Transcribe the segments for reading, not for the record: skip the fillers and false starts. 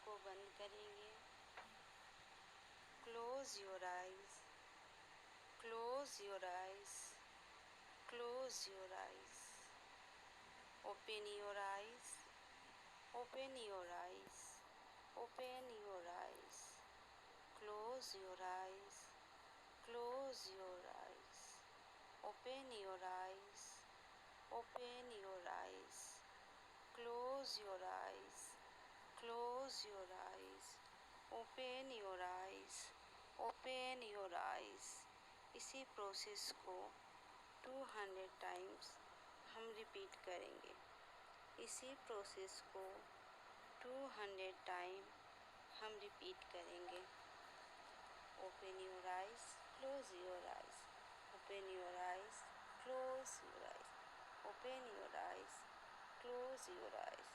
को बंद करेंगे। Close your eyes, close your eyes, close your eyes. Open your eyes, open your eyes, open your eyes. Close your eyes, close your eyes. Open your eyes, open your eyes. Close your eyes, close your eyes. Open your eyes, open your eyes. इसी process को 200 times हम repeat करेंगे। इसी process को 200 time हम repeat करेंगे। Open your eyes, close your eyes, open your eyes, close your eyes, open your eyes, close your eyes,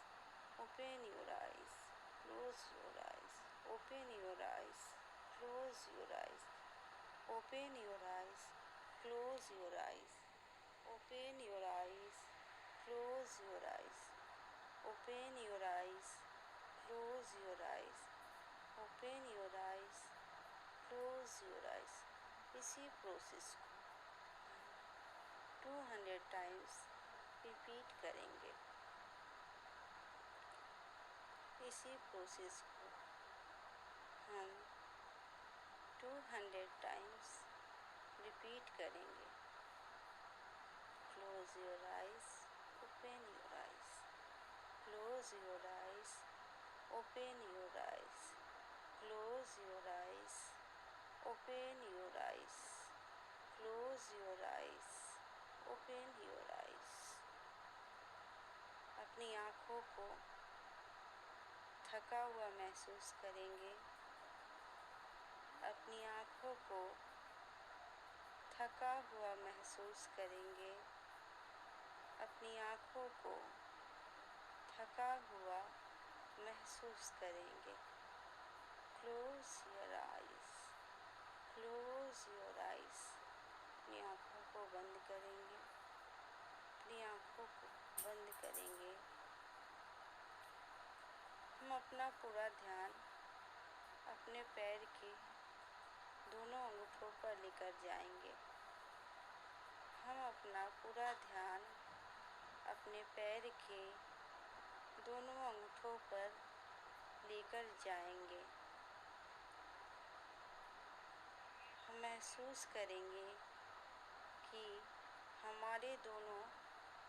open your eyes, close your eyes, open your eyes, close your eyes, open your eyes, close your eyes, open your eyes, close your eyes, open your eyes, close your eyes, open your eyes, close your eyes. इसी process को 200 times repeat करेंगे। इसी process को हम 200 times repeat करेंगे। Close your eyes, open your eyes, close your eyes, open your eyes, close your eyes, open your eyes, close your eyes, open your eyes. अपनी आँखों को थका हुआ महसूस करेंगे। अपनी आँखों को थका हुआ महसूस करेंगे। अपनी आँखों को थका हुआ महसूस करेंगे। Close your eyes, close your eyes. अपनी आँखों को बंद करेंगे। अपनी आँखों को बंद करेंगे। हम अपना पूरा ध्यान अपने पैर के दोनों अंगूठों पर लेकर जाएंगे। हम अपना पूरा ध्यान अपने पैर के दोनों अंगूठों पर लेकर जाएंगे। हम महसूस करेंगे कि हमारे दोनों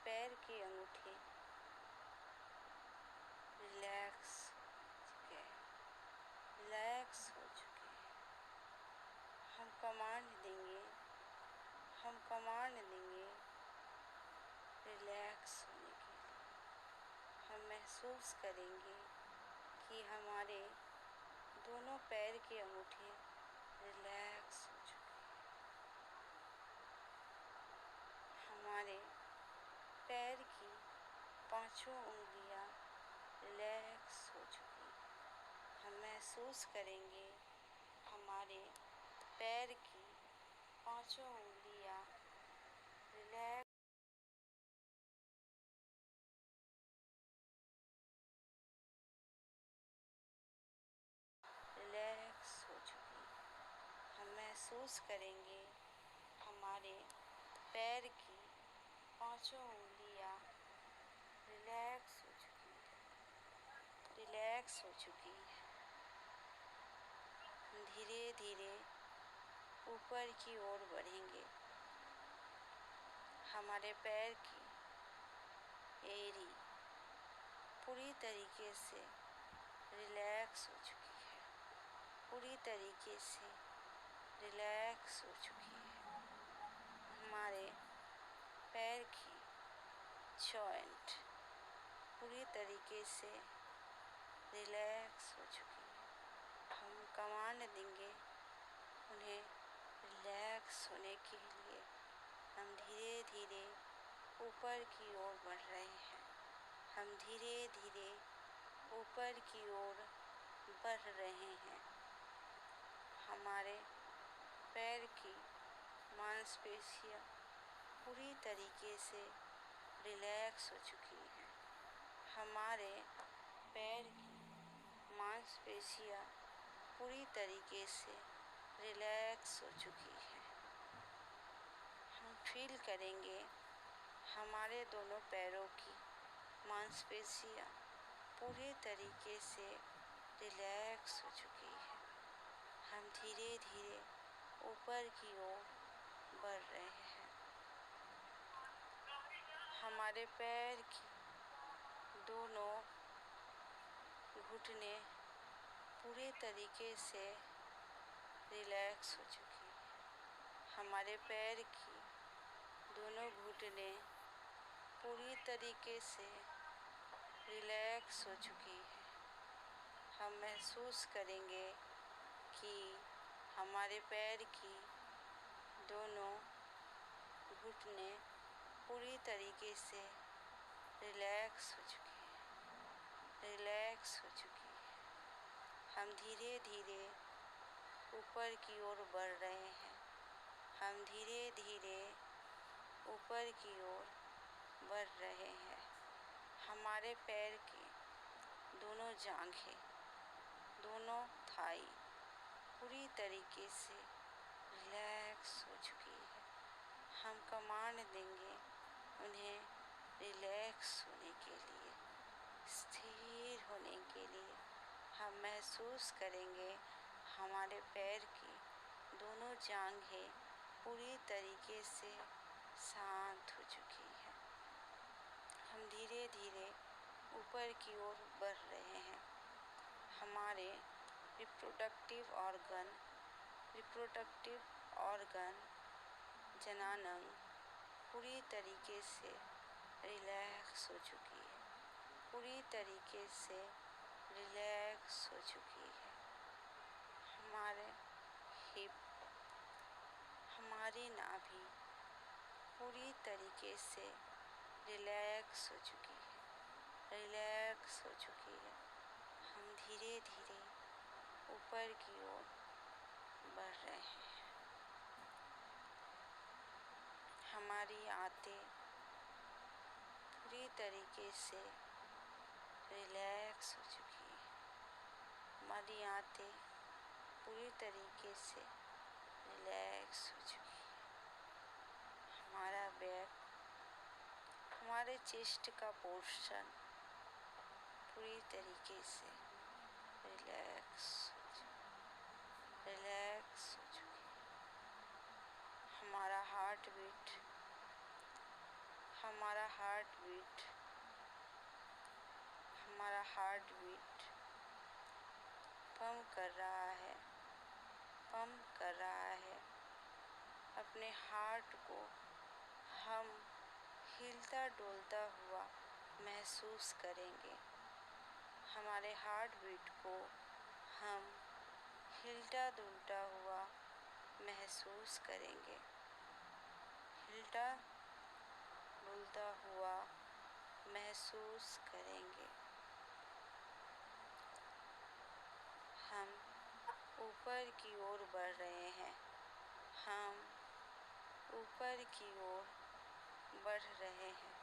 पैर के अंगूठे रिलैक्स हो चुके हैं, रिलैक्स हो चुके हैं। हम कमांड देंगे, हम कमांड देंगे रिलैक्स होने के लिए। हम महसूस करेंगे कि हमारे दोनों पैर के अंगूठे रिलैक्स हो चुके हैं। हमारे पैर की पांचों उंगलियां रिलैक्स हो चुकी हैं। हम महसूस करेंगे हमारे पैर की पांचों उंगलियां रिलैक्स हो चुकी हैं। हम महसूस करेंगे हमारे पैर की पांचों उंगलियां रिलैक्स हो चुकी हैं, रिलैक्स हो चुकी है। धीरे धीरे ऊपर की ओर बढ़ेंगे। हमारे पैर की एड़ी पूरी तरीके से रिलैक्स हो चुकी है, पूरी तरीके से रिलैक्स हो चुकी है। हमारे पैर की जॉइंट पूरी तरीके से रिलैक्स हो चुकी है। हम कमांड देंगे उन्हें रिलैक्स होने के लिए। हम धीरे धीरे ऊपर की ओर बढ़ रहे हैं। हम धीरे धीरे ऊपर की ओर बढ़ रहे हैं। हमारे पैर की मांसपेशियां पूरी तरीके से रिलैक्स हो चुकी हैं। हमारे पैर की मांसपेशियां मांसपेशियाँ पूरी तरीके से रिलैक्स हो चुकी है। हम फील करेंगे हमारे दोनों पैरों की मांसपेशियाँ पूरे तरीके से रिलैक्स हो चुकी है। हम धीरे धीरे ऊपर की ओर बढ़ रहे हैं। हमारे पैर की दोनों घुटने पूरे तरीके से रिलैक्स हो चुकी है। हमारे पैर की दोनों घुटने पूरी तरीके से रिलैक्स हो चुकी है। हम महसूस करेंगे कि हमारे पैर की दोनों घुटने पूरी तरीके से रिलैक्स हो चुकी है, रिलैक्स हो चुकी है। हम धीरे धीरे ऊपर की ओर बढ़ रहे हैं। हम धीरे धीरे ऊपर की ओर बढ़ रहे हैं। हमारे पैर की दोनों जांघें, दोनों थाई पूरी तरीके से रिलैक्स हो चुकी है। हम कमांड देंगे उन्हें रिलैक्स होने के लिए, स्थिर होने के लिए। हम महसूस करेंगे हमारे पैर की दोनों जांघें पूरी तरीके से शांत हो चुकी है। हम धीरे धीरे ऊपर की ओर बढ़ रहे हैं। हमारे रिप्रोडक्टिव ऑर्गन जनानंग पूरी तरीके से रिलैक्स हो चुकी है, पूरी तरीके से रिलैक्स हो चुकी है। हमारे हिप, हमारी नाभि पूरी तरीके से रिलैक्स हो चुकी है, रिलैक्स हो चुकी है। हम धीरे धीरे ऊपर की ओर बढ़ रहे हैं। हमारी आंतें पूरी तरीके से रिलैक्स हो चुकी है। हमारी आंतें पूरी तरीके से रिलैक्स हो चुकी है। हमारा बैक, हमारे चेस्ट का पोर्शन पूरी तरीके से रिलैक्स हो चुकी है। हमारा हार्ट बीट पंप कर रहा है। अपने हार्ट को हम हिलता डोलता हुआ महसूस करेंगे। हमारे हार्ट बीट को हम हिलता डुलता हुआ महसूस करेंगे, हिलता डुलता हुआ महसूस करेंगे। हम ऊपर की ओर बढ़ रहे हैं। हम ऊपर की ओर बढ़ रहे हैं।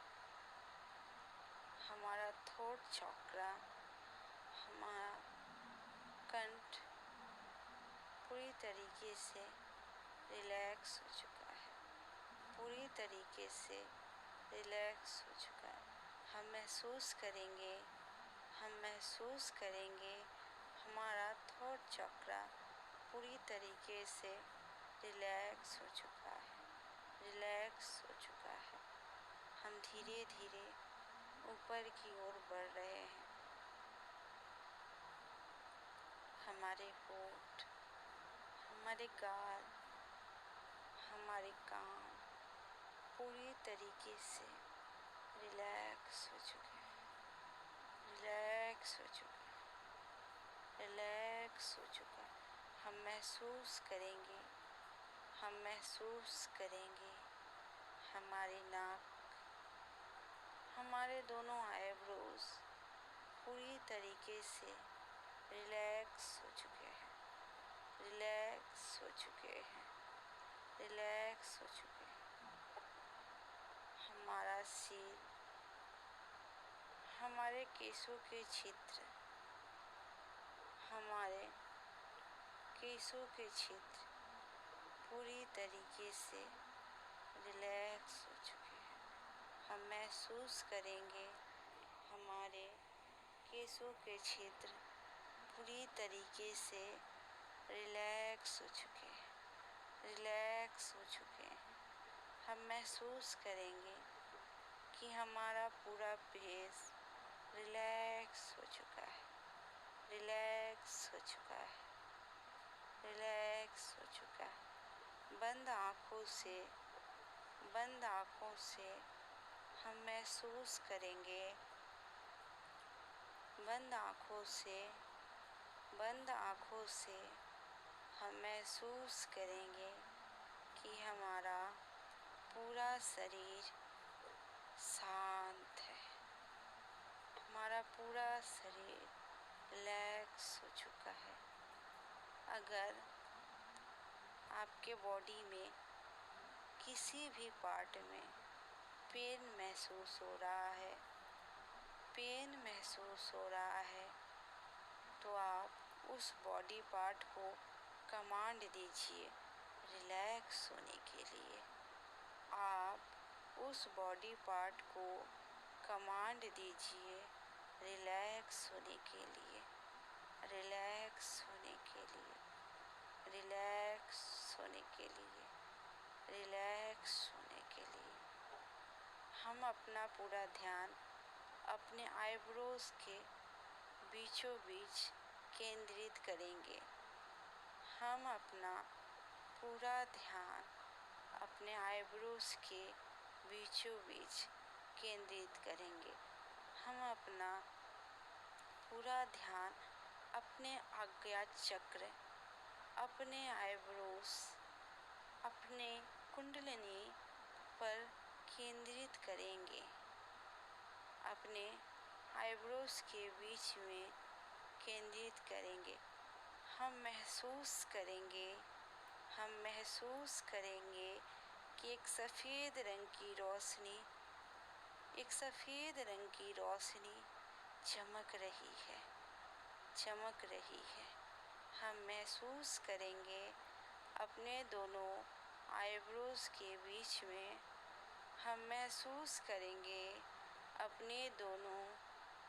हमारा थ्रोट चक्रा, हमारा कंठ पूरी तरीके से रिलैक्स हो चुका है, पूरी तरीके से रिलैक्स हो चुका है। हम महसूस करेंगे हमारा थ्रोट चक्रा पूरी तरीके से रिलैक्स हो चुका है, रिलैक्स हो चुका है। हम धीरे धीरे ऊपर की ओर बढ़ रहे हैं। हमारे होंठ, हमारे गाल, हमारे कान पूरी तरीके से रिलैक्स हो चुके हैं, रिलैक्स हो चुके हैं, रिलैक्स हो चुका है। हम महसूस करेंगे हमारी नाक, हमारे दोनों आईब्रोज पूरी तरीके से रिलैक्स हो चुके हैं, रिलैक्स हो चुके हैं, रिलैक्स हो चुके हैं। हमारा सिर, हमारे केशों के छिद्र, हमारे केशों के क्षेत्र पूरी तरीके से रिलैक्स हो चुके हैं। हम महसूस करेंगे हमारे केशों के क्षेत्र पूरी तरीके से रिलैक्स हो चुके हैं, रिलैक्स हो चुके हैं। हम महसूस करेंगे कि हमारा पूरा फेस रिलैक्स हो चुका है, रिलैक्स हो चुका है, रिलैक्स हो चुका है। बंद आँखों से हम महसूस करेंगे, बंद आँखों से हम महसूस करेंगे कि हमारा पूरा शरीर शांत है, हमारा पूरा शरीर रिलैक्स हो चुका है। अगर आपके बॉडी में किसी भी पार्ट में पेन महसूस हो रहा है, पेन महसूस हो रहा है, तो आप उस बॉडी पार्ट को कमांड दीजिए रिलैक्स होने के लिए। आप उस बॉडी पार्ट को कमांड दीजिए रिलैक्स होने के लिए, रिलैक्स होने के लिए, रिलैक्स होने के लिए, रिलैक्स होने के लिए। हम अपना पूरा ध्यान अपने आईब्रोज के बीचों बीच केंद्रित करेंगे। हम अपना पूरा ध्यान अपने आईब्रोज के बीचों बीच केंद्रित करेंगे। हम अपना पूरा ध्यान अपने आज्ञा चक्र, अपने आईब्रोज, अपने कुंडलिनी पर केंद्रित करेंगे। अपने आईब्रोज के बीच में केंद्रित करेंगे। हम महसूस करेंगे कि एक सफ़ेद रंग की रोशनी चमक रही है, चमक रही है। हम महसूस करेंगे अपने दोनों आईब्रोज के बीच में, हम महसूस करेंगे अपने दोनों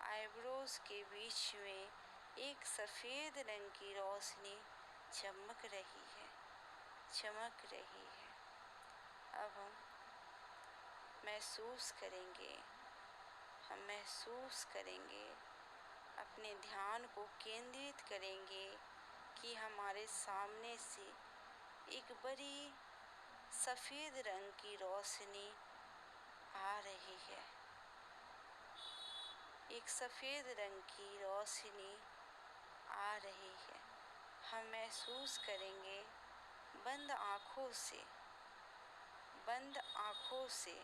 आईब्रोज के बीच में एक सफ़ेद रंग की रोशनी चमक रही है, चमक रही है। अब हम महसूस करेंगे, अपने ध्यान को केंद्रित करेंगे कि हमारे सामने से एक बड़ी सफ़ेद रंग की रोशनी आ रही है, एक सफ़ेद रंग की रोशनी आ रही है। हम महसूस करेंगे बंद आँखों से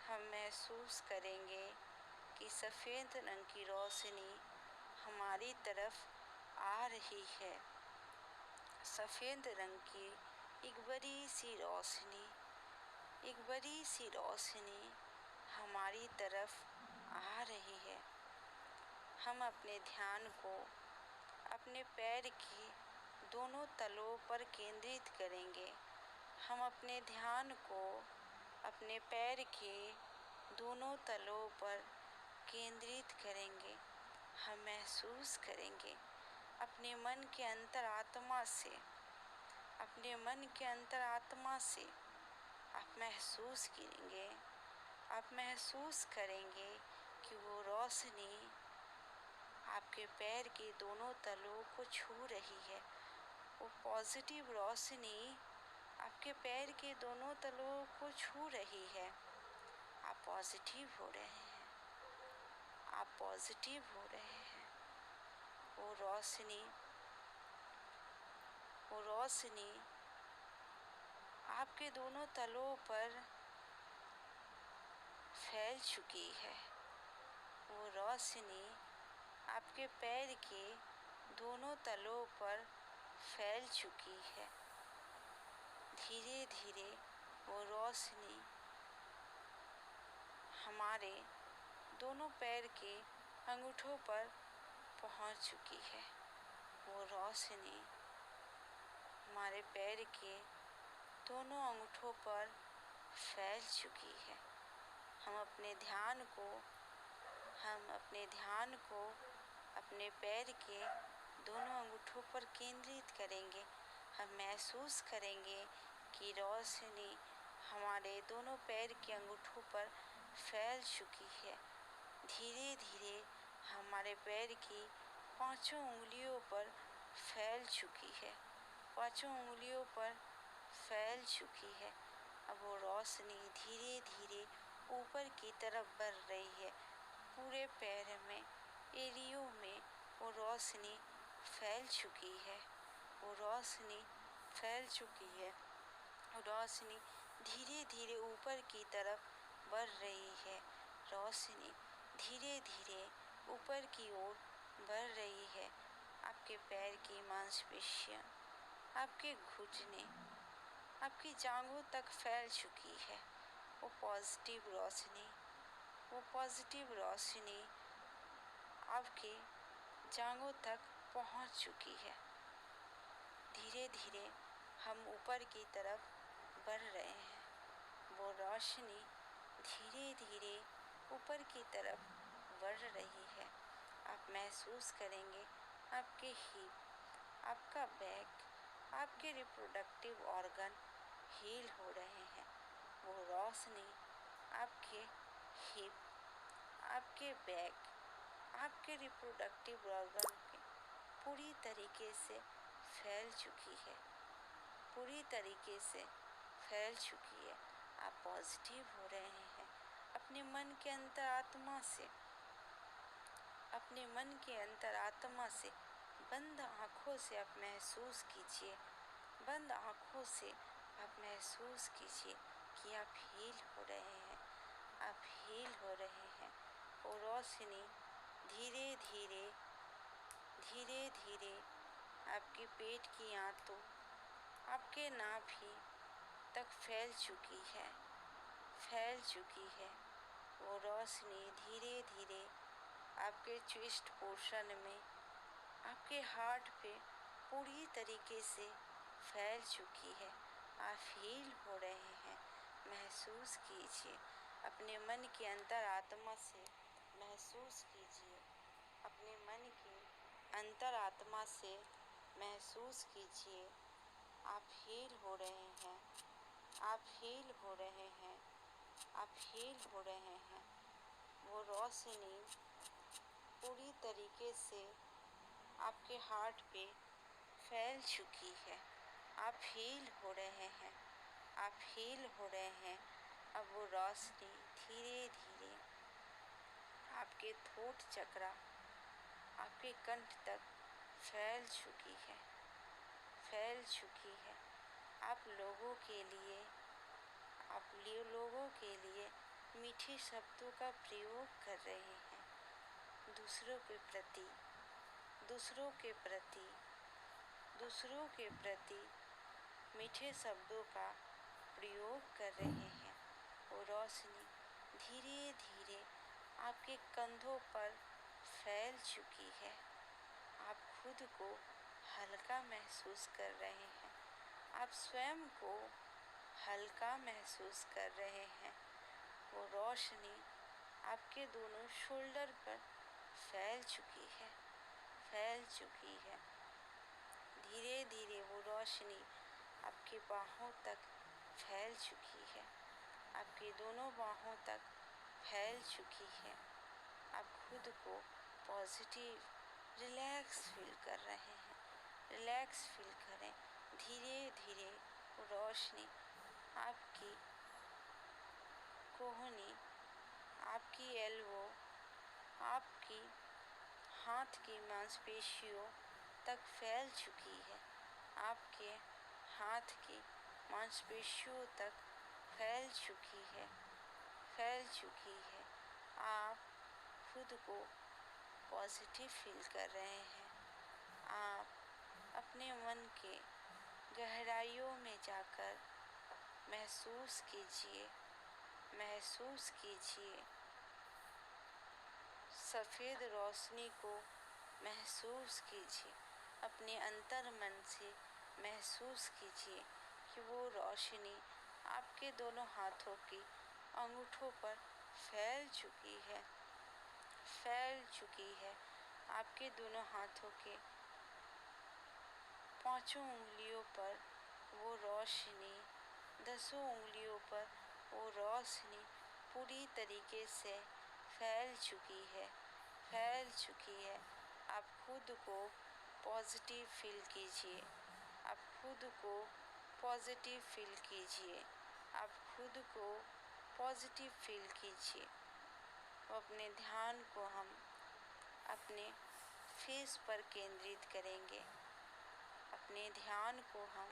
हम महसूस करेंगे कि सफ़ेद रंग की रोशनी हमारी तरफ आ रही है। सफ़ेद रंग की एक बड़ी सी रोशनी हमारी तरफ आ रही है। हम अपने ध्यान को अपने पैर के दोनों तलों पर केंद्रित करेंगे। हम अपने ध्यान को अपने पैर के दोनों तलों पर केंद्रित करेंगे। हम महसूस करेंगे अपने मन के अंतरात्मा से, अपने मन के अंतरात्मा से आप महसूस करेंगे कि वो रोशनी आपके पैर के दोनों तलों को छू रही है। वो पॉजिटिव रोशनी आपके पैर के दोनों तलों को छू रही है। आप पॉजिटिव हो रहे हैं, आप पॉजिटिव हो रहे हैं। वो रोशनी आपके दोनों तलों पर फैल चुकी है। वो रोशनी आपके पैर के दोनों तलों पर फैल चुकी है। धीरे धीरे वो रोशनी हमारे दोनों पैर के अंगूठों पर पहुंच चुकी है। वो रोशनी हमारे पैर के दोनों अंगूठों पर फैल चुकी है। हम अपने ध्यान को अपने पैर के दोनों अंगूठों पर केंद्रित करेंगे। हम महसूस करेंगे कि रोशनी हमारे दोनों पैर के अंगूठों पर फैल चुकी है। धीरे धीरे हमारे पैर की पांचों उंगलियों पर फैल चुकी है। पांचों उंगलियों पर फैल चुकी है। अब वो रोशनी धीरे धीरे ऊपर की तरफ बढ़ रही है। पूरे पैर में, एड़ियों में वो रोशनी फैल चुकी है। वो रोशनी फैल चुकी है। वो रोशनी धीरे धीरे ऊपर की तरफ बढ़ रही है। रोशनी धीरे धीरे ऊपर की ओर बढ़ रही है। आपके पैर की मांसपेशियां, आपके घुटने, आपकी जांघों तक फैल चुकी है। वो पॉजिटिव रोशनी आपकी जांघों तक पहुंच चुकी है। धीरे धीरे हम ऊपर की तरफ बढ़ रहे हैं। वो रोशनी धीरे धीरे ऊपर की तरफ बढ़ रही है। आप महसूस करेंगे आपके हिप, आपका बैक, आपके रिप्रोडक्टिव ऑर्गन हील हो रहे हैं। वो रोशनी आपके हिप, आपके बैक, आपके रिप्रोडक्टिव ऑर्गन पे पूरी तरीके से फैल चुकी है। पूरी तरीके से फैल चुकी है। आप पॉजिटिव हो रहे हैं। अपने मन के अंतरात्मा से बंद आँखों से आप महसूस कीजिए। बंद आँखों से आप महसूस कीजिए कि आप हील हो रहे हैं। आप हील हो रहे हैं। वो रोशनी धीरे धीरे आपके पेट की आंतों, आपके नाभि तक फैल चुकी है। वो रोशनी धीरे धीरे आपके चेस्ट पोर्शन में, आपके हार्ट पे पूरी तरीके से फैल चुकी है। आप हील हो रहे हैं। महसूस कीजिए। अपने मन के अंतरात्मा से महसूस कीजिए। अपने मन के अंतरात्मा से महसूस कीजिए। आप हील हो रहे हैं। आप हील हो रहे हैं। आप हील हो रहे हैं। वो रोशनी पूरी तरीके से आपके हार्ट पे फैल चुकी है। आप हील हो रहे हैं। आप हील हो रहे हैं। अब वो रोशनी धीरे धीरे आपके थ्रोट चक्रा, आपके कंठ तक फैल चुकी है। आप लोगों के लिए मीठे शब्दों का प्रयोग कर रहे हैं। दूसरों के प्रति मीठे शब्दों का प्रयोग कर रहे हैं। वो रोशनी धीरे धीरे आपके कंधों पर फैल चुकी है। आप खुद को हल्का महसूस कर रहे हैं। आप स्वयं को हल्का महसूस कर रहे हैं। वो रोशनी आपके दोनों शोल्डर पर फैल चुकी है। धीरे धीरे वो रोशनी आपकी बाहों तक फैल चुकी है। आपकी दोनों बाहों तक फैल चुकी है। आप खुद को पॉजिटिव, रिलैक्स फील कर रहे हैं। रिलैक्स फील करें। धीरे धीरे वो रोशनी आपकी कोहनी, आपकी एल्बो, आपकी हाथ की मांसपेशियों तक फैल चुकी है। आपके हाथ की मांसपेशियों तक फैल चुकी है। आप खुद को पॉजिटिव फील कर रहे हैं। आप अपने मन के गहराइयों में जाकर महसूस कीजिए। सफ़ेद रोशनी को महसूस कीजिए। अपने अंतर मन से महसूस कीजिए कि वो रोशनी आपके दोनों हाथों की अंगूठों पर फैल चुकी है, फैल चुकी है। आपके दोनों हाथों के पांचों उंगलियों पर वो रोशनी, 10 उंगलियों पर वो रोशनी पूरी तरीके से फैल चुकी है, फैल चुकी है। आप खुद को पॉजिटिव फील कीजिए, आप खुद को पॉजिटिव फील कीजिए, आप खुद को पॉजिटिव फील कीजिए। अपने ध्यान को हम अपने फेस पर केंद्रित करेंगे, अपने ध्यान को हम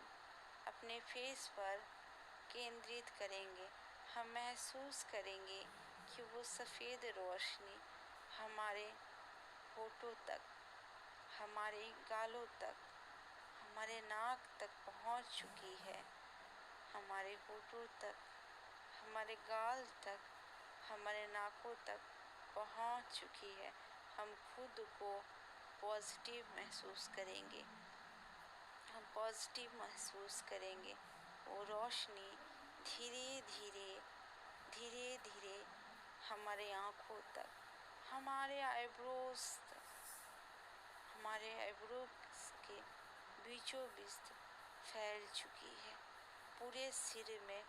अपने फेस पर केंद्रित करेंगे। हम महसूस करेंगे कि वो सफ़ेद रोशनी हमारे होठों तक, हमारे गालों तक, हमारे नाक तक पहुंच चुकी है, हमारे होठों तक, हमारे गाल तक, हमारे नाकों तक पहुंच चुकी है। हम खुद को पॉजिटिव महसूस करेंगे, हम पॉजिटिव महसूस करेंगे। वो रोशनी धीरे धीरे, धीरे धीरे हमारे आँखों तक, हमारे आईब्रोज तक, हमारे आईब्रोज के बीचों बीच फैल चुकी है। पूरे सिर में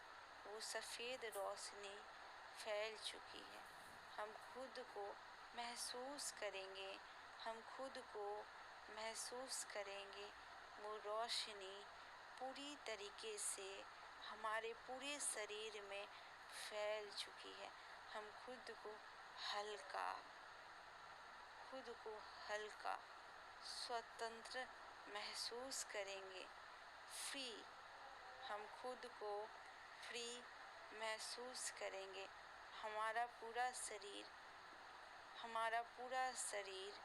वो सफ़ेद रोशनी फैल चुकी है। हम खुद को महसूस करेंगे, हम खुद को महसूस करेंगे। वो रोशनी पूरी तरीके से हमारे पूरे शरीर में फैल चुकी है। हम खुद को हल्का, खुद को हल्का, स्वतंत्र महसूस करेंगे, फ्री। हम खुद को फ्री महसूस करेंगे। हमारा पूरा शरीर, हमारा पूरा शरीर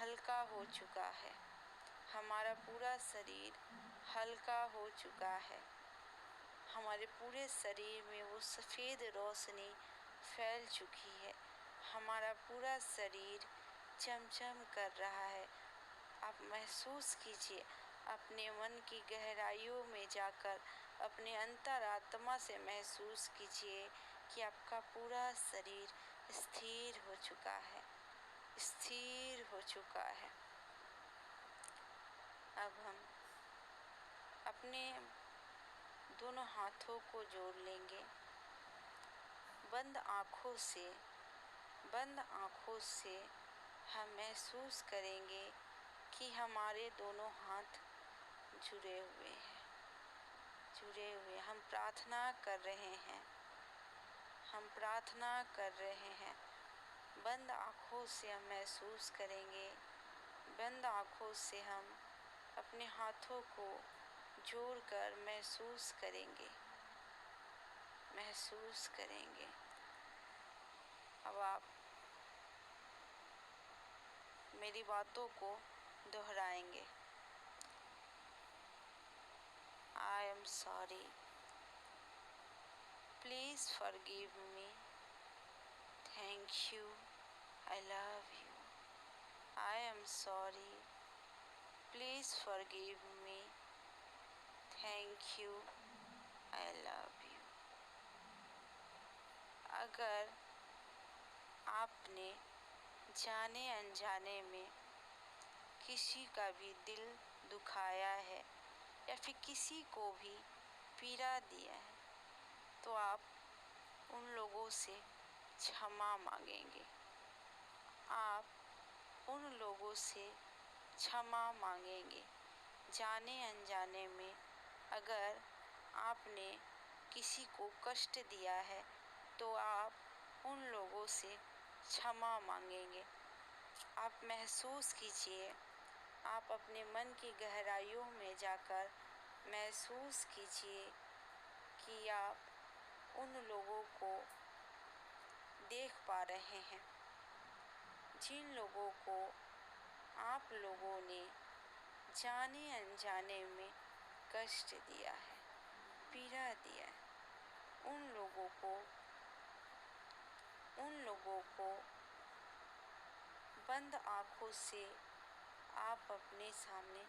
हल्का हो चुका है, हमारा पूरा शरीर हल्का हो चुका है। हमारे पूरे शरीर में वो सफ़ेद रोशनी फैल चुकी है। हमारा पूरा शरीर चमचम कर रहा है। आप महसूस कीजिए, अपने मन की गहराइयों में जाकर अपने अंतरात्मा से महसूस कीजिए कि आपका पूरा शरीर स्थिर हो चुका है, स्थिर हो चुका है। अब हम अपने दोनों हाथों को जोड़ लेंगे। बंद आँखों से, बंद आँखों से हम महसूस करेंगे कि हमारे दोनों हाथ जुड़े हुए हैं, जुड़े हुए। हम प्रार्थना कर रहे हैं, हम प्रार्थना कर रहे हैं। बंद आँखों से हम महसूस करेंगे, बंद आँखों से हम अपने हाथों को जोड़कर महसूस करेंगे, महसूस करेंगे। अब आप मेरी बातों को दोहराएंगे। I am sorry. Please forgive me. Thank you. I love you. I am sorry. Please forgive me. Thank you. I love you. अगर आपने जाने अनजाने में किसी का भी दिल दुखाया है या फिर किसी को भी पीड़ा दिया है, तो आप उन लोगों से क्षमा मांगेंगे। आप उन लोगों से क्षमा मांगेंगे। जाने अनजाने में अगर आपने किसी को कष्ट दिया है, तो आप उन लोगों से क्षमा मांगेंगे। आप महसूस कीजिए, आप अपने मन की गहराइयों में जाकर महसूस कीजिए कि आप उन लोगों को देख पा रहे हैं, जिन लोगों को आप लोगों ने जाने अनजाने में कष्ट दिया है, पीड़ा दिया है। उन लोगों को बंद आँखों से आप अपने सामने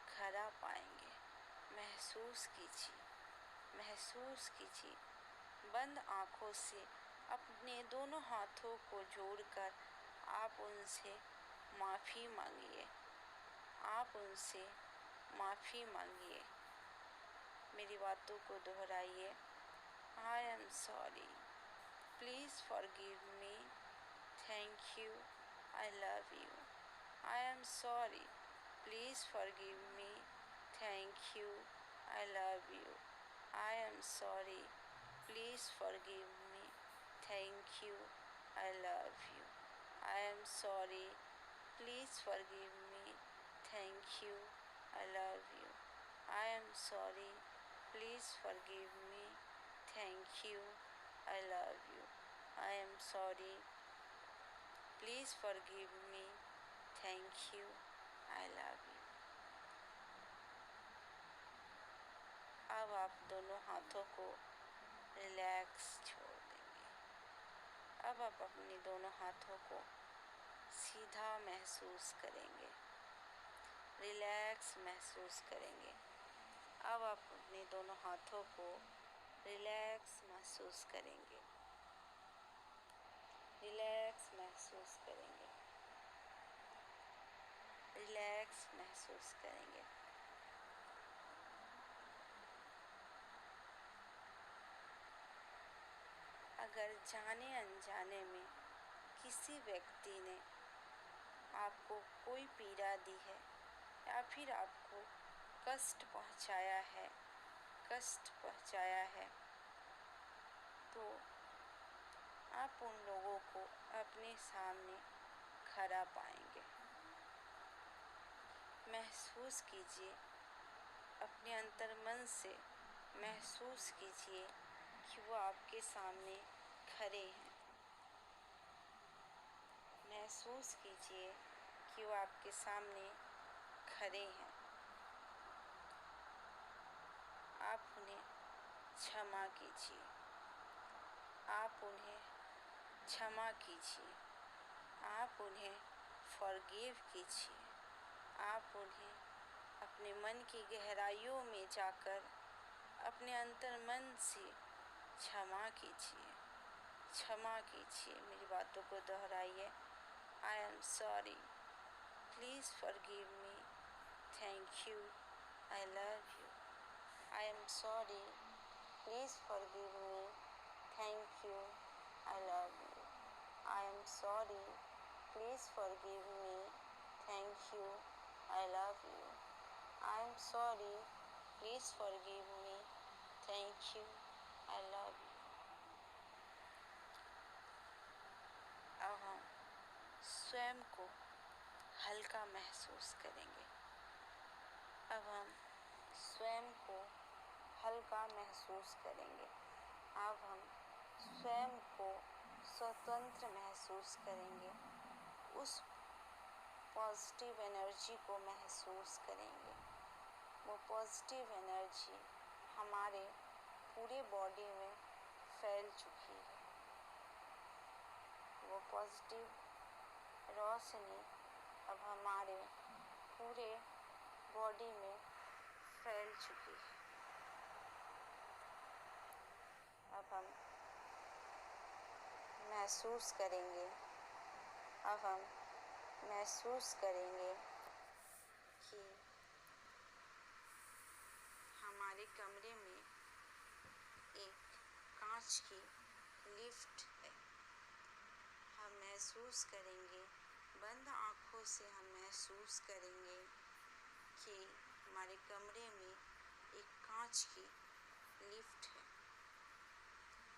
खरा पाएंगे। महसूस कीजिए, महसूस कीजिए। बंद आँखों से अपने दोनों हाथों को जोड़कर आप उनसे माफ़ी मांगिए। आप उनसे माफ़ी मांगिए। मेरी बातों को दोहराइए। I am sorry, please forgive me, thank you, I love you. I am sorry, please forgive me, thank you, I love you. I am sorry, please forgive me, thank you, I love you. I am sorry, please forgive me, thank you, I love you. I am sorry, please forgive me, thank you, I love you. I am sorry, please forgive me, thank you, I love you. अब आप दोनों हाथों को relax छोड़ देंगे। अब आप अपने दोनों हाथों को सीधा महसूस करेंगे, रिलैक्स महसूस करेंगे। अब आप अपने दोनों हाथों को रिलैक्स महसूस करेंगे, रिलैक्स महसूस करेंगे, रिलैक्स महसूस करेंगे। अगर जाने अनजाने में किसी व्यक्ति ने आपको कोई पीड़ा दी है या फिर आपको कष्ट पहुंचाया है, तो आप उन लोगों को अपने सामने खरा पाएंगे। महसूस कीजिए, अपने अंतर्मन से महसूस कीजिए कि वो आपके सामने खड़े हैं। महसूस कीजिए कि वो आपके सामने खड़े हैं। आप उन्हें क्षमा कीजिए, आप उन्हें क्षमा कीजिए, आप उन्हें फॉरगिव कीजिए। आप उन्हें अपने मन की गहराइयों में जाकर अपने अंतर्मन से क्षमा कीजिए, क्षमा कीजिए। मेरी बातों को दोहराइए। I am sorry, please forgive me, thank you, I love you. I am sorry, please forgive me, thank you, I love you. I am sorry, please forgive me, thank you, I love you. I am sorry, please forgive me, thank you, I love you. अब हम स्वयं को हल्का महसूस करेंगे। अब हम स्वयं को हल्का महसूस करेंगे। अब हम स्वयं को स्वतंत्र महसूस करेंगे। उस पॉजिटिव एनर्जी को महसूस करेंगे। वो पॉजिटिव एनर्जी हमारे पूरे बॉडी में फैल चुकी है। वो पॉजिटिव रोशनी अब हमारे पूरे बॉडी में फैल चुकी है। अब हम महसूस करेंगे, अब हम महसूस करेंगे कि हमारे कमरे में एक कांच की लिफ्ट है। हम महसूस करेंगे, बंद आँखों से हम महसूस करेंगे कि हमारे कमरे में एक कांच की लिफ्ट है।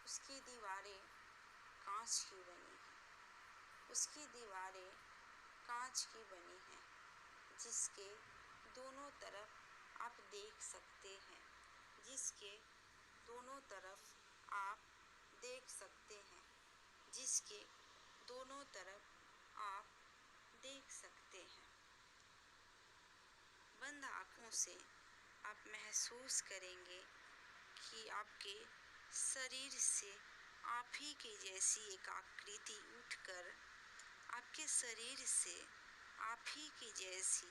उसकी दीवारें कांच की बनी हैं, उसकी दीवारें कांच की बनी हैं, जिसके दोनों तरफ आप देख सकते हैं, जिसके दोनों तरफ आप देख सकते हैं, जिसके दोनों तरफ आप देख सकते हैं। बंद आँखों से आप महसूस करेंगे कि आपके शरीर से आप ही की जैसी एक आकृति उठकर आपके शरीर से आप ही की जैसी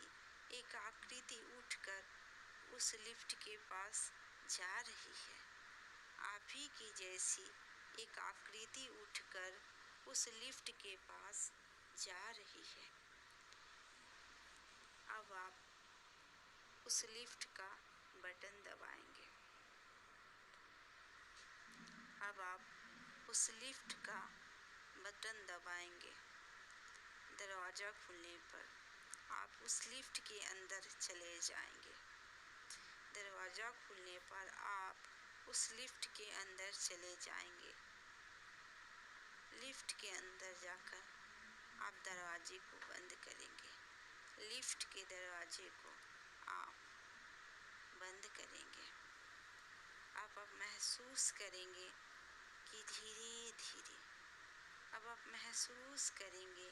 एक आकृति उठकर उस लिफ्ट के पास जा रही है। आप ही की जैसी एक आकृति उठकर उस लिफ्ट के पास जा रही है। अब आप उस लिफ्ट का बटन दबाएंगे। अब आप उस लिफ्ट का बटन दबाएंगे। दरवाज़ा खुलने पर आप उस लिफ्ट के अंदर चले जाएंगे। दरवाज़ा खुलने पर आप उस लिफ्ट के अंदर चले जाएंगे। लिफ्ट के अंदर जाकर आप दरवाजे को बंद करेंगे। लिफ्ट के दरवाजे को आप बंद करेंगे। आप महसूस करेंगे कि धीरे धीरे अब आप महसूस करेंगे,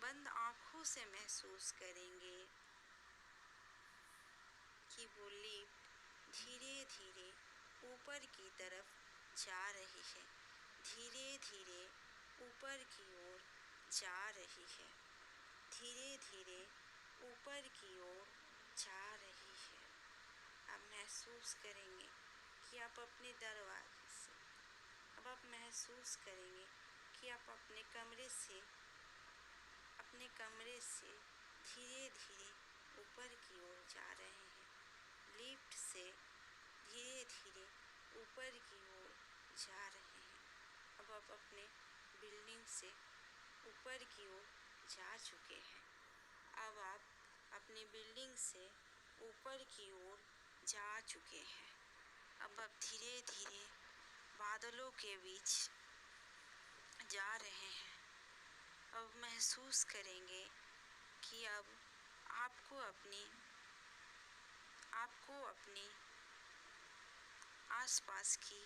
बंद आँखों से महसूस करेंगे कि वो लिफ्ट धीरे धीरे ऊपर की तरफ जा रही है। धीरे धीरे ऊपर की ओर जा रही है। धीरे धीरे ऊपर की ओर जा रही है। आप महसूस करेंगे कि आप अपने दरवाजे से अब आप महसूस करेंगे कि आप अपने कमरे से धीरे धीरे ऊपर की ओर जा रहे हैं। लिफ्ट से धीरे धीरे ऊपर की ओर जा रहे हैं। अब आप अपने बिल्डिंग से ऊपर की ओर जा चुके हैं। अब आप अपनी बिल्डिंग से ऊपर की ओर जा चुके हैं। अब आप धीरे धीरे बादलों के बीच जा रहे हैं। अब महसूस करेंगे कि अब आपको अपनी आसपास की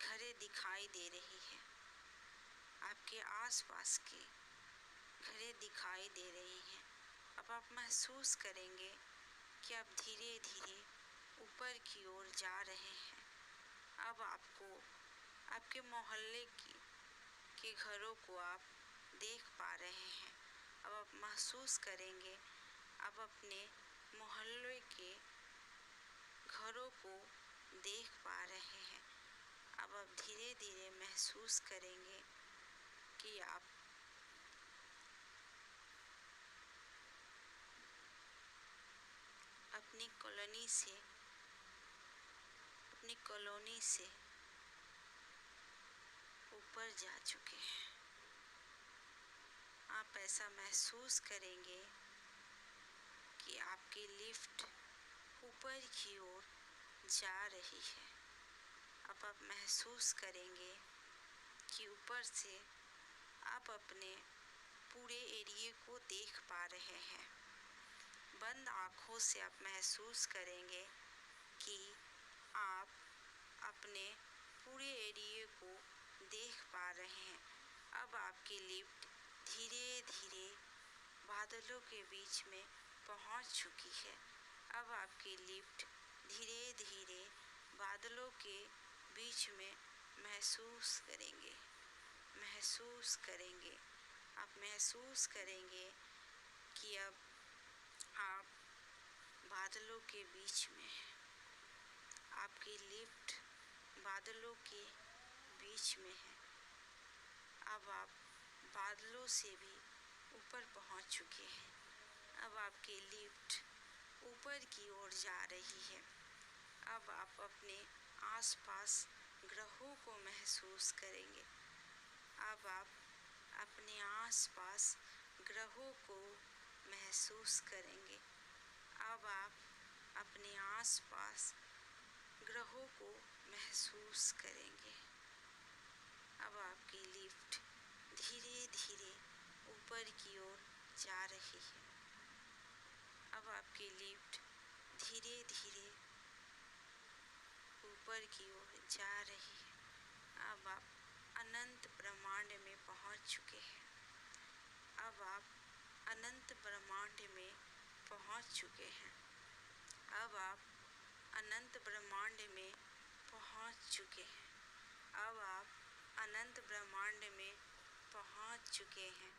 घरें दिखाई दे रही है। आपके आसपास की घरें दिखाई दे रही हैं। अब आप महसूस करेंगे कि आप धीरे धीरे ऊपर की ओर जा रहे हैं। अब आपको आपके मोहल्ले के घरों को आप देख पा रहे हैं। अब आप महसूस करेंगे अब अपने मोहल्ले के घरों को देख पा रहे हैं। अब आप धीरे धीरे महसूस करेंगे कि आप अपनी कॉलोनी से ऊपर जा चुके हैं। आप ऐसा महसूस करेंगे कि आपकी लिफ्ट ऊपर की ओर जा रही है। अब आप महसूस करेंगे कि ऊपर से आप अपने पूरे एरिया को देख पा रहे हैं। बंद आँखों से आप महसूस करेंगे कि आप अपने पूरे एरिया को देख पा रहे हैं। अब आपकी लिफ्ट धीरे धीरे बादलों के बीच में पहुंच चुकी है। अब आपकी लिफ्ट धीरे धीरे बादलों के बीच में महसूस करेंगे। आप महसूस करेंगे कि अब आप बादलों के बीच में हैं। आपकी लिफ्ट बादलों के बीच में है। अब आप बादलों से भी ऊपर पहुंच चुके हैं। अब आपकी लिफ्ट ऊपर की ओर जा रही है। अब आप अपने आसपास ग्रहों को महसूस करेंगे। अब आप अपने आसपास ग्रहों को महसूस करेंगे। अब आप अपने आसपास ग्रहों को महसूस करेंगे। अब आपकी लिफ्ट धीरे धीरे ऊपर की ओर जा रही है। अब आपकी लिफ्ट धीरे धीरे ऊपर की ओर जा रही है। अब आप अनंत ब्रह्मांड में पहुंच चुके हैं। अब आप अनंत ब्रह्मांड में पहुंच चुके हैं। अब आप अनंत ब्रह्मांड में पहुंच चुके हैं। अब आप अनंत ब्रह्मांड में पहुंच चुके हैं।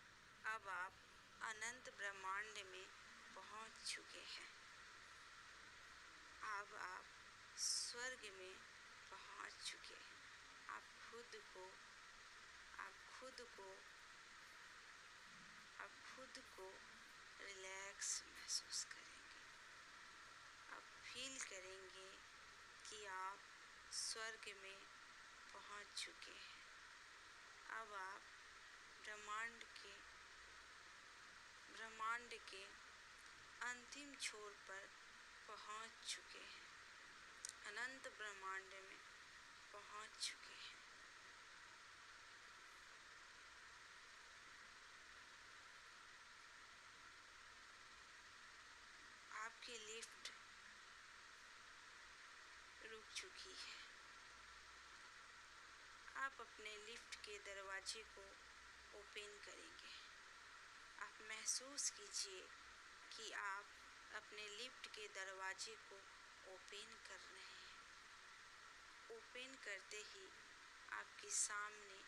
अब आप अनंत ब्रह्मांड में पहुंच चुके हैं। अब आप स्वर्ग में पहुंच चुके हैं। आप खुद को रिलैक्स महसूस करेंगे। अब फील करेंगे कि आप स्वर्ग में पहुंच चुके हैं। अब आप ब्रह्मांड के अंतिम छोर पर पहुंच चुके हैं। अनंत ब्रह्मांड में पहुंच चुके हैं। आपकी लिफ्ट रुक चुकी है। आप अपने लिफ्ट के दरवाजे को ओपन करेंगे। आप महसूस कीजिए कि आप अपने लिफ्ट के दरवाजे को ओपन कर रहे हैं। ओपन करते ही आपके सामने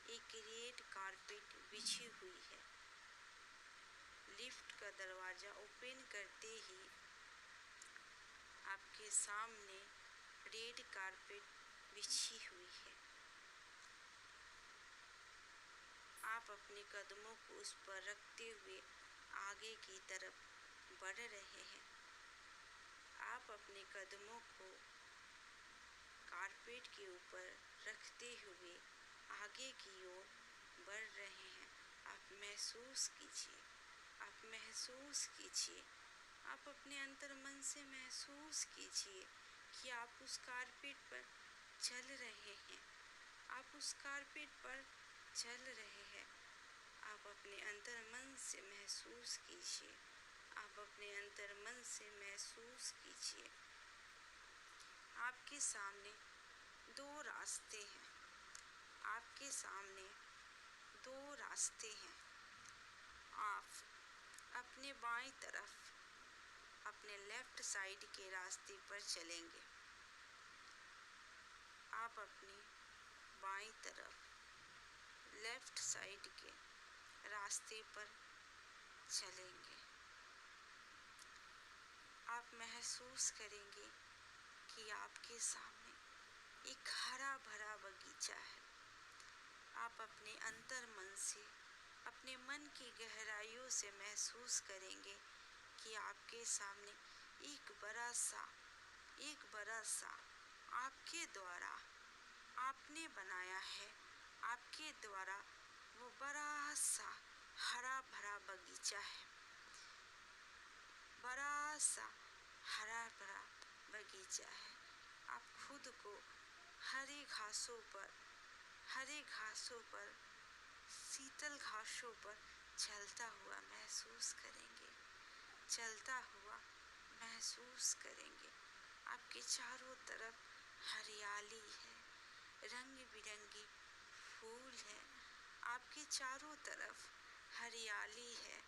एक रेड कारपेट बिछी हुई है। लिफ्ट का दरवाज़ा ओपन करते ही आपके सामने रेड कारपेट बिछी हुई है। आप अपने कदमों को उस पर रखते हुए आगे की तरफ बढ़ रहे हैं। आप अपने कदमों को कारपेट के ऊपर रखते हुए आगे की ओर बढ़ रहे हैं। आप महसूस कीजिए, आप अपने अंतर मन से महसूस कीजिए कि आप उस कारपेट पर चल रहे हैं। आप उस कारपेट पर चल रहे हैं। आप अपने अंतर मन से महसूस कीजिए। आप अपने अंतर मन से महसूस कीजिए। आपके सामने दो रास्ते हैं। आपके सामने दो रास्ते हैं। आप अपने बाईं तरफ अपने लेफ्ट साइड के रास्ते पर चलेंगे। आप अपनी बाईं तरफ लेफ्ट साइड के रास्ते पर चलेंगे। आप महसूस करेंगे कि आपके सामने एक हरा भरा बगीचा है। आप अपने अंतर मन से, अपने मन की गहराइयों से महसूस करेंगे कि आपके सामने एक बड़ा सा आपके द्वारा आपने बनाया है। आपके द्वारा वो बड़ा सा हरा भरा बगीचा है। बड़ा सा हरा भरा बगीचा है। आप खुद को हरे घासों पर शीतल घासों पर चलता हुआ महसूस करेंगे। आपके चारों तरफ हरियाली है, रंग बिरंगी फूल है। आपके चारों तरफ हरियाली है,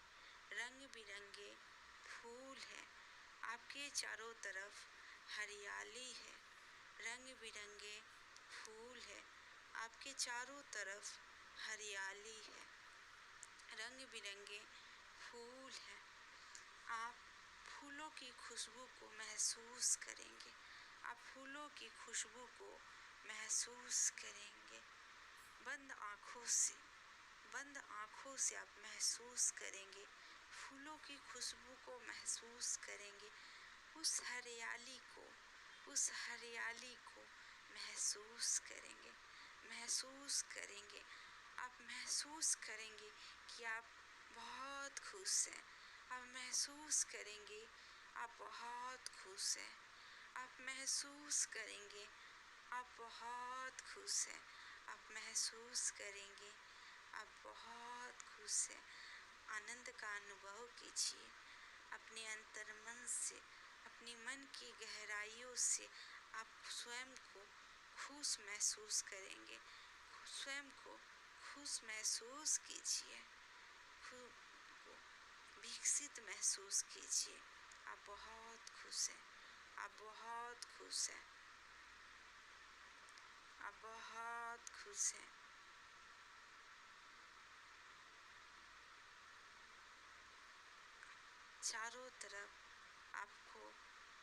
रंग बिरंगे फूल है। आपके चारों तरफ हरियाली है, रंग बिरंगे फूल है। आपके चारों तरफ हरियाली है, रंग बिरंगे फूल है। आप फूलों की खुशबू को महसूस करेंगे। आप फूलों की खुशबू को महसूस करेंगे। बंद आँखों से आप महसूस करेंगे, फूलों की खुशबू को महसूस करेंगे। उस हरियाली को महसूस करेंगे। आप महसूस करेंगे कि आप बहुत खुश हैं। आप महसूस करेंगे आप बहुत खुश हैं। आप महसूस करेंगे आप बहुत खुश हैं। आप महसूस करेंगे आप बहुत खुश हैं। आनंद का अनुभव कीजिए। अपने अंतर मन से, अपने मन की गहराइयों से आप स्वयं को खुश महसूस करेंगे। स्वयं को खुश महसूस कीजिए। खुद को विकसित महसूस कीजिए। आप बहुत खुश हैं। आप बहुत खुश हैं। आप बहुत खुश हैं। चारों तरफ आपको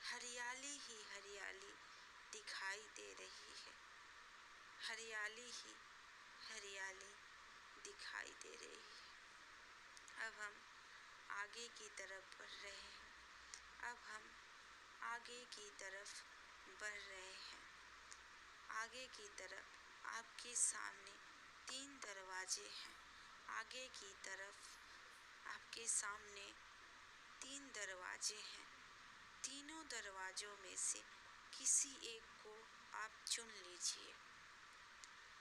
हरियाली ही हरियाली दिखाई दे रही है, हरियाली ही हरियाली दिखाई दे रही है। अब हम आगे की तरफ बढ़ रहे हैं, अब हम आगे की तरफ बढ़ रहे हैं। आगे की तरफ आपके सामने 3 दरवाजे हैं। आगे की तरफ आपके सामने 3 दरवाजे हैं। तीनों दरवाजों में से किसी एक को आप चुन लीजिए।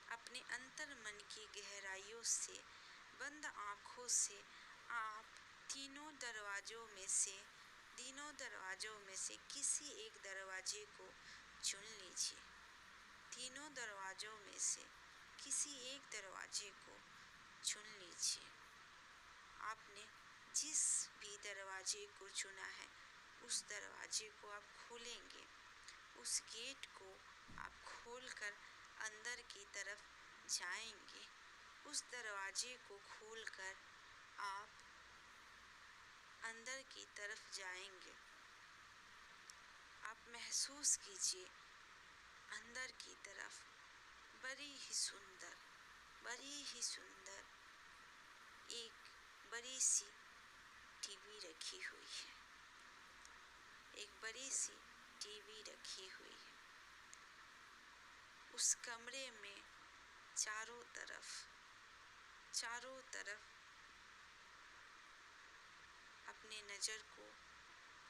अपने अंतर मन की गहराइयों से बंद आँखों से आप तीनों दरवाजों में से किसी एक दरवाजे को चुन लीजिए। तीनों दरवाजों में से किसी एक दरवाजे को चुन लीजिए। आपने जिस भी दरवाजे को चुना है उस दरवाजे को आप खोलेंगे। उस गेट को आप खोलकर अंदर की तरफ जाएंगे। उस दरवाजे को खोलकर आप अंदर की तरफ जाएंगे। आप महसूस कीजिए अंदर की तरफ बड़ी ही सुंदर एक बड़ी सी टीवी रखी हुई है। एक बड़ी सी टीवी रखी हुई है। उस कमरे में चारों तरफ अपने नज़र को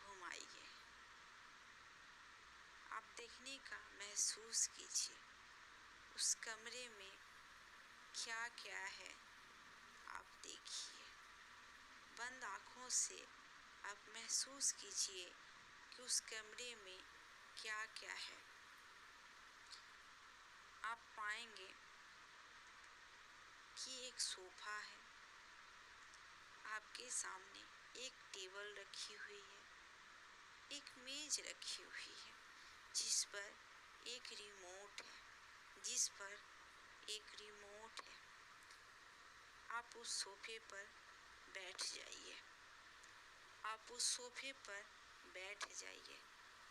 घुमाइए। आप देखने का महसूस कीजिए उस कमरे में क्या क्या है। आप देखिए, बंद आँखों से आप महसूस कीजिए कि उस कमरे में क्या क्या है। आप पाएंगे कि एक सोफा है, आपके सामने एक टेबल रखी हुई है, एक मेज रखी हुई है जिस पर एक रिमोट है। आप उस सोफे पर बैठ जाइए।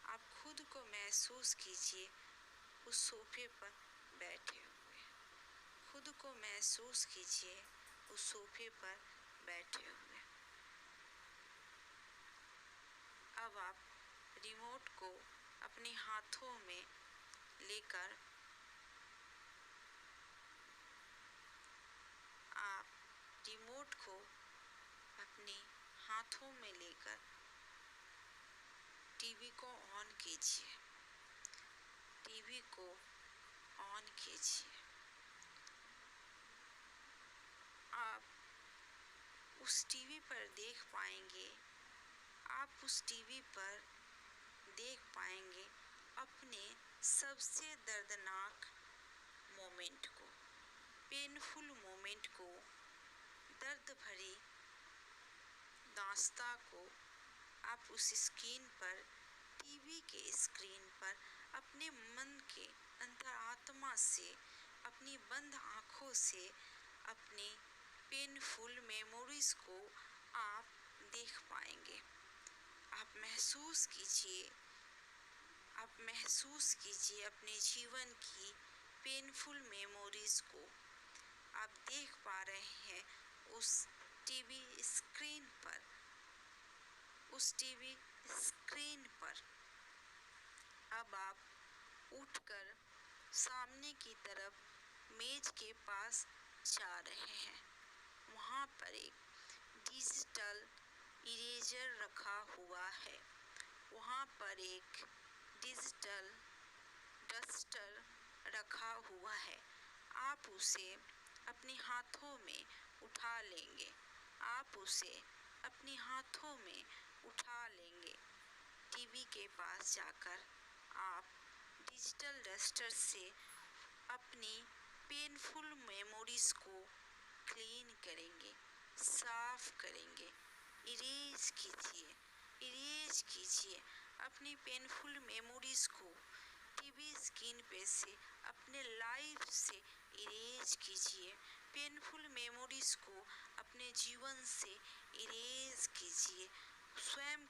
आप खुद को महसूस कीजिए उस सोफे पर बैठे हुए। अब आप रिमोट को अपने हाथों में लेकर टीवी को ऑन कीजिए। आप उस टीवी पर देख पाएंगे अपने सबसे दर्दनाक मोमेंट को, पेनफुल मोमेंट को, दर्द भरी दास्तां को। आप उस टीवी के स्क्रीन पर अपने मन के अंतरात्मा से, अपनी बंद आँखों से अपने पेनफुल मेमोरीज को आप देख पाएंगे। आप महसूस कीजिए अपने जीवन की पेनफुल मेमोरीज को। आप देख पा रहे हैं उस टीवी स्क्रीन पर। अब आप उठकर सामने की तरफ मेज के पास जा रहे हैं। वहाँ पर एक डिजिटल इरेजर रखा हुआ है। वहाँ पर एक डिजिटल डस्टर रखा हुआ है। आप उसे अपने हाथों में उठा लेंगे। टीवी के पास जाकर आप डिजिटल डस्टर से अपनी पेनफुल मेमोरीज को क्लीन करेंगे, साफ करेंगे। इरेज कीजिए अपनी पेनफुल मेमोरीज को। टीवी स्क्रीन पे से अपने लाइफ से इरेज कीजिए। पेनफुल मेमोरीज को अपने जीवन से इरेज कीजिए। स्वयं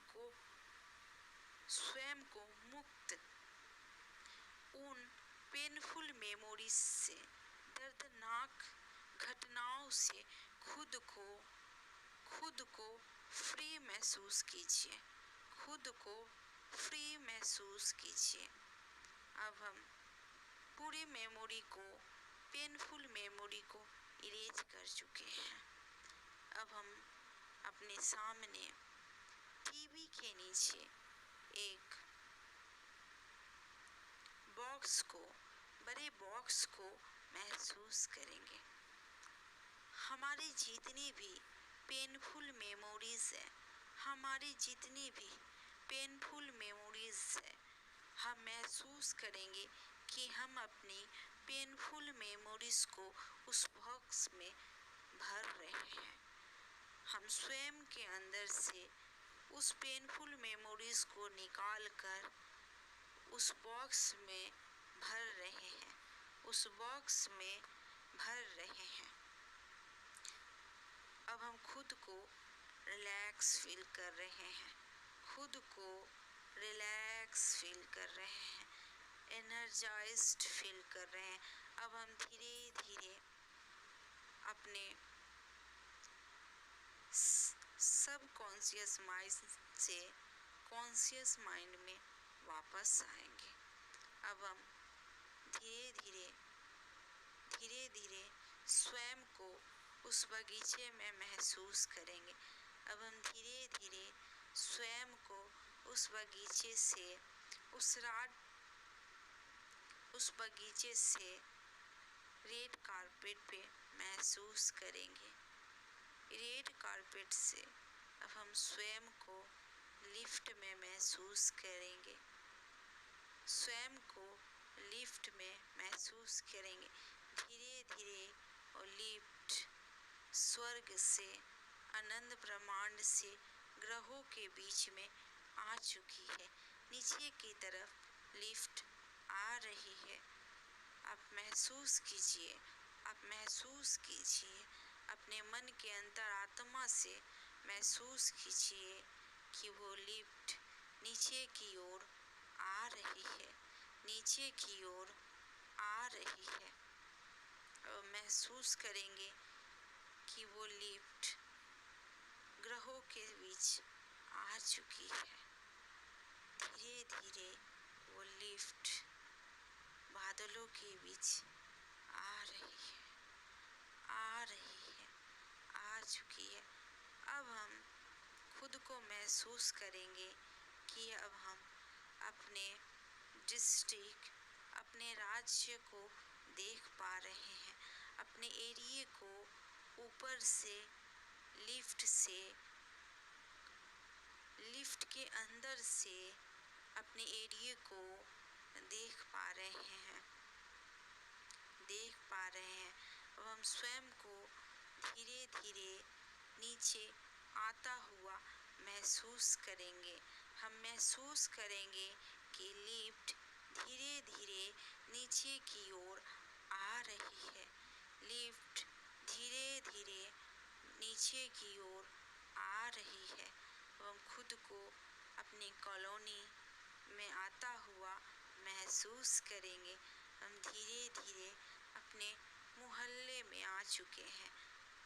को मुक्त उन पेनफुल मेमोरीज से, दर्दनाक घटनाओं से खुद को फ्री महसूस कीजिए। खुद को फ्री महसूस कीजिए। अब हम पूरी पेनफुल मेमोरी को इरेज कर चुके हैं। अब हम अपने सामने टीवी के नीचे एक बड़े बॉक्स को महसूस करेंगे। हमारी जितनी भी पेनफुल मेमोरीज है, हम महसूस करेंगे कि हम अपनी पेनफुल मेमोरीज को उस बॉक्स में भर रहे हैं। हम स्वयं के अंदर से उस पेनफुल मेमोरीज को निकाल कर उस बॉक्स में भर रहे हैं। अब हम खुद को रिलैक्स फील कर रहे हैं। एनर्जाइज्ड फील कर रहे हैं। अब हम धीरे धीरे अपने सबकॉन्शियस माइंड से कॉन्शियस माइंड में वापस आएंगे। अब हम धीरे धीरे स्वयं को उस बगीचे में महसूस करेंगे। अब हम धीरे धीरे स्वयं को उस बगीचे से रेड कारपेट पे महसूस करेंगे। रेड कारपेट से अब हम स्वयं को लिफ्ट में महसूस करेंगे। धीरे धीरे और लिफ्ट स्वर्ग से, अनंत ब्रह्मांड से ग्रहों के बीच में आ चुकी है। नीचे की तरफ लिफ्ट आ रही है। आप महसूस कीजिए अपने मन के अंतरात्मा से महसूस कीजिए कि वो लिफ्ट नीचे की ओर आ रही है। और महसूस करेंगे कि वो लिफ्ट ग्रहों के बीच आ चुकी है। धीरे धीरे वो लिफ्ट बादलों के बीच आ चुकी है। अब हम खुद को महसूस करेंगे कि अब हम अपने डिस्ट्रिक्ट, अपने राज्य को देख पा रहे हैं। अपने एरिया को ऊपर से लिफ्ट के अंदर से अपने एरिया को देख पा रहे हैं। अब हम स्वयं को धीरे धीरे नीचे आता हुआ महसूस करेंगे। हम महसूस करेंगे कि लिफ्ट धीरे धीरे नीचे की ओर आ रही है। हम खुद को अपनी कॉलोनी में आता हुआ महसूस करेंगे। हम धीरे धीरे अपने मोहल्ले में आ चुके हैं।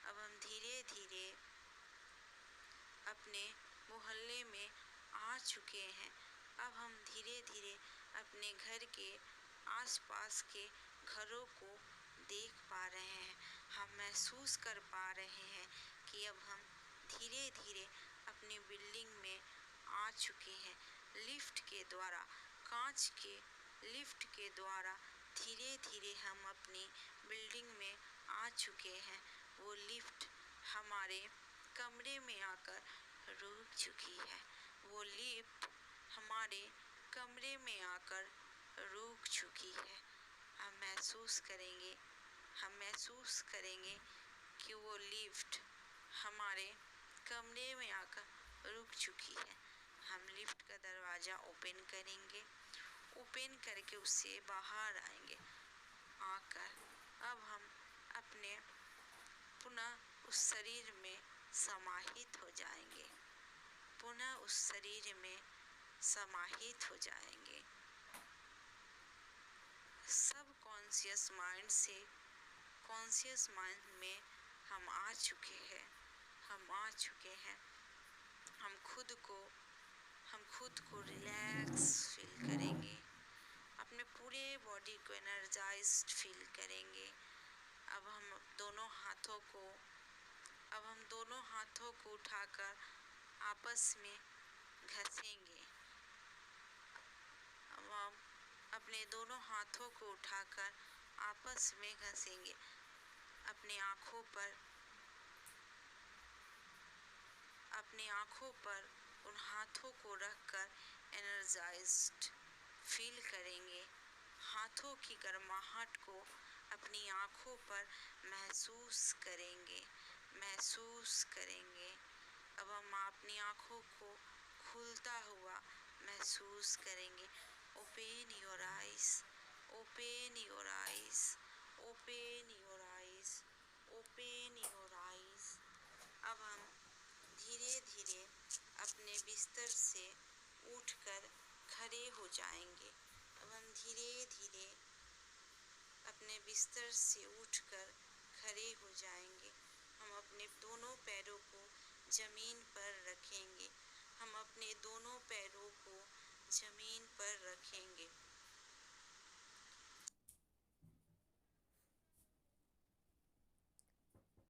अब हम धीरे धीरे अपने मोहल्ले में आ चुके हैं। अब हम धीरे धीरे अपने घर के आसपास के घरों को देख पा रहे हैं। हम महसूस कर पा रहे हैं कि अब हम धीरे धीरे अपनी बिल्डिंग में आ चुके हैं। लिफ्ट के द्वारा, कांच के लिफ्ट के द्वारा धीरे धीरे हम अपनी बिल्डिंग में आ चुके हैं। वो लिफ्ट हमारे कमरे में आकर रुक चुकी है। हम महसूस करेंगे कि वो लिफ्ट हमारे कमरे में आकर रुक चुकी है। हम लिफ्ट का दरवाज़ा ओपन करके उससे बाहर आएंगे। अब हम अपने पुनः उस शरीर में समाहित हो जाएंगे। पुनः उस शरीर में समाहित हो जाएंगे। सब कॉन्शियस माइंड से कॉन्शियस माइंड में हम आ चुके हैं। हम खुद को रिलैक्स फील करेंगे। अपने पूरे बॉडी को एनर्जाइज्ड फील करेंगे। अब हम दोनों हाथों को उठाकर आपस में घसेंगे। अब हम अपने दोनों हाथों को उठाकर आपस में घसेंगे। अपने आँखों पर उन हाथों को रखकर एनर्जाइज्ड फील करेंगे। हाथों की गर्माहट को अपनी आँखों पर महसूस करेंगे। अब हम अपनी आँखों को खुलता हुआ महसूस करेंगे। Open your eyes, open your eyes, open your eyes, open your eyes. अब हम धीरे धीरे अपने बिस्तर से उठकर खड़े हो जाएंगे। अब हम धीरे धीरे अपने बिस्तर से उठकर खड़े हो जाएंगे। हम अपने दोनों पैरों को जमीन पर रखेंगे। हम अपने दोनों पैरों को जमीन पर रखेंगे।